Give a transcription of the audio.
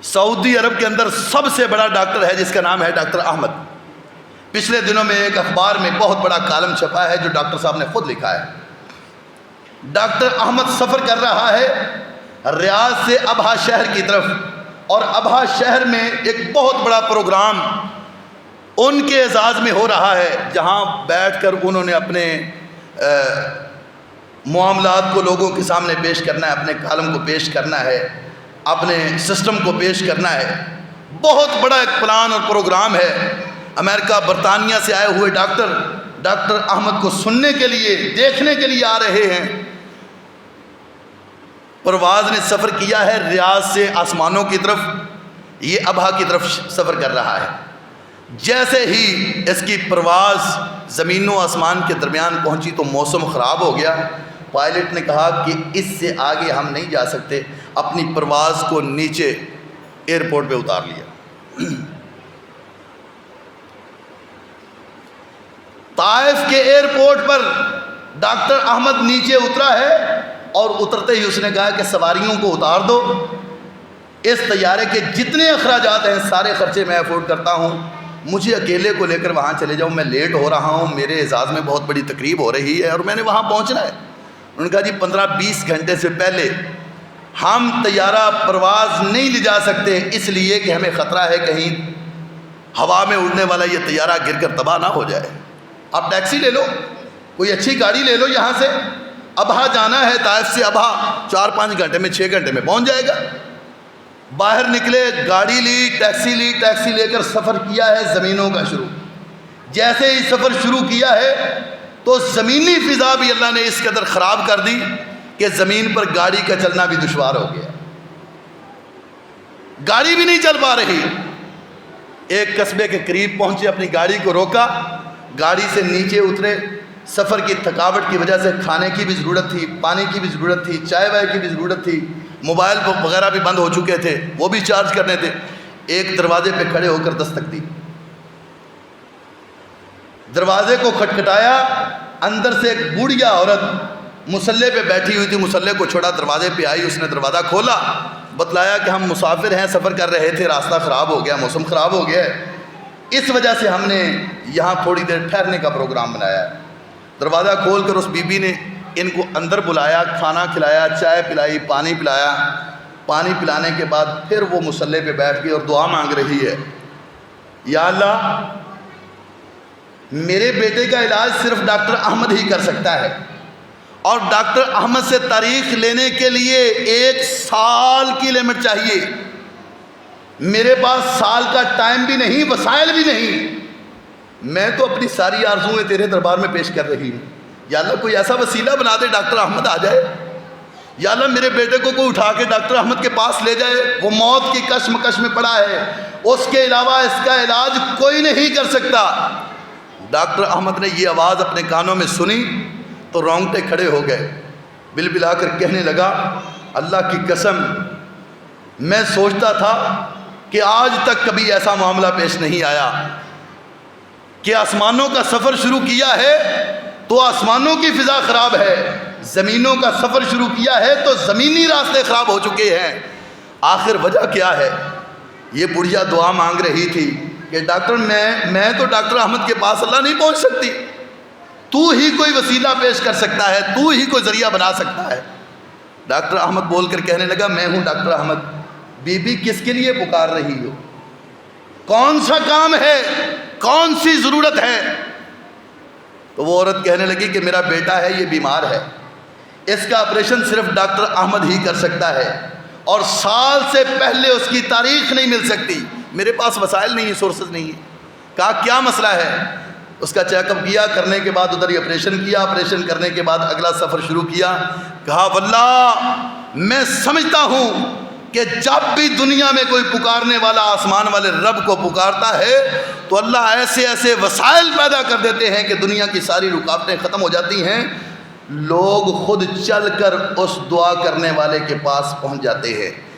سعودی عرب کے اندر سب سے بڑا ڈاکٹر ہے جس کا نام ہے ڈاکٹر احمد۔ پچھلے دنوں میں ایک اخبار میں بہت بڑا کالم چھپا ہے جو ڈاکٹر صاحب نے خود لکھا ہے۔ ڈاکٹر احمد سفر کر رہا ہے ریاض سے ابہا شہر کی طرف، اور ابہا شہر میں ایک بہت بڑا پروگرام ان کے اعزاز میں ہو رہا ہے، جہاں بیٹھ کر انہوں نے اپنے معاملات کو لوگوں کے سامنے پیش کرنا ہے، اپنے کالم کو پیش کرنا ہے، اپنے سسٹم کو پیش کرنا ہے۔ بہت بڑا ایک پلان اور پروگرام ہے۔ امریکہ برطانیہ سے آئے ہوئے ڈاکٹر احمد کو سننے کے لیے، دیکھنے کے لیے آ رہے ہیں۔ پرواز نے سفر کیا ہے ریاض سے آسمانوں کی طرف، یہ ابہا کی طرف سفر کر رہا ہے۔ جیسے ہی اس کی پرواز زمین و آسمان کے درمیان پہنچی تو موسم خراب ہو گیا۔ پائلٹ نے کہا کہ اس سے آگے ہم نہیں جا سکتے، اپنی پرواز کو نیچے ایئرپورٹ پہ اتار لیا۔ طائف کے ایئرپورٹ پر ڈاکٹر احمد نیچے اترا ہے، اور اترتے ہی اس نے کہا کہ سواریوں کو اتار دو، اس طیارے کے جتنے اخراجات ہیں سارے خرچے میں افورڈ کرتا ہوں، مجھے اکیلے کو لے کر وہاں چلے جاؤ، میں لیٹ ہو رہا ہوں، میرے اعزاز میں بہت بڑی تقریب ہو رہی ہے اور میں نے وہاں پہنچنا ہے۔ انہوں نے کہا جی 15-20 گھنٹے سے پہلے ہم طیارہ پرواز نہیں لے جا سکتے، اس لیے کہ ہمیں خطرہ ہے کہیں ہوا میں اڑنے والا یہ طیارہ گر کر تباہ نہ ہو جائے۔ آپ ٹیکسی لے لو، کوئی اچھی گاڑی لے لو، یہاں سے ابہا جانا ہے، طائف سے ابہا 4-5 گھنٹے میں 6 گھنٹے میں پہنچ جائے گا۔ باہر نکلے، گاڑی لی، ٹیکسی لے کر سفر کیا ہے زمینوں کا شروع۔ جیسے ہی سفر شروع کیا ہے تو زمینی فضا بھی اللہ نے اس قدر خراب کر دی کہ زمین پر گاڑی کا چلنا بھی دشوار ہو گیا، گاڑی بھی نہیں چل پا رہی۔ ایک قصبے کے قریب پہنچے، اپنی گاڑی کو روکا، گاڑی سے نیچے اترے۔ سفر کی تھکاوٹ کی وجہ سے کھانے کی بھی ضرورت تھی، پانی کی بھی ضرورت تھی، چائے وائے کی بھی ضرورت تھی، موبائل وغیرہ بھی بند ہو چکے تھے، وہ بھی چارج کرنے تھے۔ ایک دروازے پہ کھڑے ہو کر دستک دی، دروازے کو کھٹکھٹایا، اندر سے ایک بوڑھیا عورت مسلح پہ بیٹھی ہوئی تھی، مسلح کو چھوڑا، دروازے پہ آئی، اس نے دروازہ کھولا، بتلایا کہ ہم مسافر ہیں، سفر کر رہے تھے، راستہ خراب ہو گیا، موسم خراب ہو گیا ہے، اس وجہ سے ہم نے یہاں تھوڑی دیر ٹھہرنے کا پروگرام بنایا ہے۔ دروازہ کھول کر اس بی بی نے ان کو اندر بلایا، کھانا کھلایا، چائے پلائی، پانی پلایا۔ پانی پلانے کے بعد پھر وہ مسلح پہ بیٹھ گئی اور دعا مانگ رہی ہے، یا اللہ میرے بیٹے کا علاج صرف ڈاکٹر احمد ہی کر سکتا ہے، اور ڈاکٹر احمد سے تاریخ لینے کے لیے 1 سال کی لمٹ چاہیے، میرے پاس سال کا ٹائم بھی نہیں، وسائل بھی نہیں، میں تو اپنی ساری آرزوئیں تیرے دربار میں پیش کر رہی ہوں۔ یا اللہ کوئی ایسا وسیلہ بنا دے ڈاکٹر احمد آ جائے، یا اللہ میرے بیٹے کو کوئی اٹھا کے ڈاکٹر احمد کے پاس لے جائے، وہ موت کی کشمکش میں پڑا ہے، اس کے علاوہ اس کا علاج کوئی نہیں کر سکتا۔ ڈاکٹر احمد نے یہ آواز اپنے کانوں میں سنی تو رونگٹے کھڑے ہو گئے، بلبلا کر کہنے لگا، اللہ کی قسم میں سوچتا تھا کہ آج تک کبھی ایسا معاملہ پیش نہیں آیا کہ آسمانوں کا سفر شروع کیا ہے تو آسمانوں کی فضا خراب ہے، زمینوں کا سفر شروع کیا ہے تو زمینی راستے خراب ہو چکے ہیں، آخر وجہ کیا ہے؟ یہ بڑھیا دعا مانگ رہی تھی کہ ڈاکٹر میں تو ڈاکٹر احمد کے پاس اللہ نہیں پہنچ سکتی، تو ہی کوئی وسیلہ پیش کر سکتا ہے، تو ہی کوئی ذریعہ بنا سکتا ہے۔ ڈاکٹر احمد بول کر کہنے لگا، میں ہوں ڈاکٹر احمد، بی بی کس کے لیے پکار رہی ہو؟ کون سا کام ہے؟ کون سی ضرورت ہے؟ تو وہ عورت کہنے لگی کہ میرا بیٹا ہے، یہ بیمار ہے، اس کا آپریشن صرف ڈاکٹر احمد ہی کر سکتا ہے، اور سال سے پہلے اس کی تاریخ نہیں مل سکتی، میرے پاس وسائل نہیں ہیں، سورسز نہیں ہیں۔ کہا کیا مسئلہ ہے؟ اس کا چیک اپ کیا، کرنے کے بعد ادھر ہی آپریشن کیا، آپریشن کرنے کے بعد اگلا سفر شروع کیا۔ کہا واللہ میں سمجھتا ہوں کہ جب بھی دنیا میں کوئی پکارنے والا آسمان والے رب کو پکارتا ہے تو اللہ ایسے ایسے وسائل پیدا کر دیتے ہیں کہ دنیا کی ساری رکاوٹیں ختم ہو جاتی ہیں، لوگ خود چل کر اس دعا کرنے والے کے پاس پہنچ جاتے ہیں۔